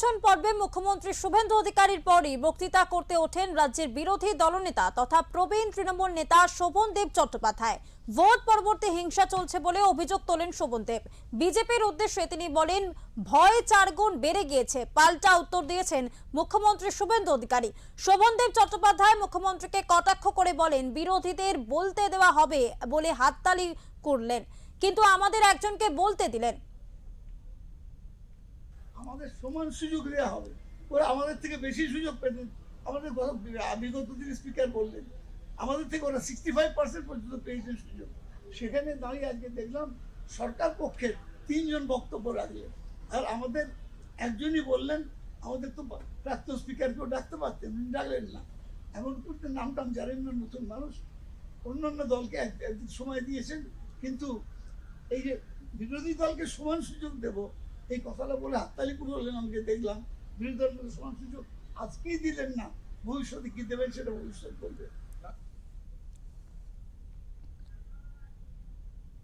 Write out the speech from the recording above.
নির্বাচন পর্বে মুখ্যমন্ত্রী শুভেন্দু অধিকারীর পরই বক্তৃতা করতে ওঠেন রাজ্যের বিরোধী দলনেতা তথা প্রবীণ তৃণমূল নেতা শোভনদেব চট্টোপাধ্যায়। ভোট পরবর্তী হিংসা চলছে বলে অভিযোগ তোলেন শোভনদেব। বিজেপির উদ্দেশ্যে তিনি বলেন, ভয় 4 গুণ বেড়ে গিয়েছে। পাল্টা উত্তর দিয়েছেন মুখ্যমন্ত্রী শুভেন্দু অধিকারী। শোভনদেব চট্টোপাধ্যায় মুখ্যমন্ত্রীকে কটাক্ষ করে বলেন, বিরোধীদের বলতে দেওয়া হবে বলে হাততালি করলেন, কিন্তু আমাদের একজনকে বলতে দিলেন। আমাদের সমান সুযোগ দেওয়া হবে, ওরা আমাদের থেকে বেশি সুযোগ পেতেন। আমাদের বিগত দিন স্পিকার বললেন আমাদের থেকে ওরা 65% পর্যন্ত পেয়েছেন সুযোগ। সেখানে দাঁড়িয়ে আজকে দেখলাম সরকার পক্ষের 3 জন বক্তব্য রাখলেন, আর আমাদের একজনই বললেন। আমাদের তো প্রাক্তন স্পিকারকেও ডাকতে পারতেন, ডাকলেন না। এমন করতে নাম টাম জানেন না, নতুন মানুষ। অন্যান্য দলকে একদিন সময় দিয়েছেন, কিন্তু এই যে বিরোধী দলকে সমান সুযোগ দেব এই কথাটা বলে হাততালি করলেন। আমাকে দেখলাম বিরোধী দলকে সমান সুযোগ আজকেই দিলেন না, ভবিষ্যতে কি দেবেন সেটা ভবিষ্যৎ বলবে।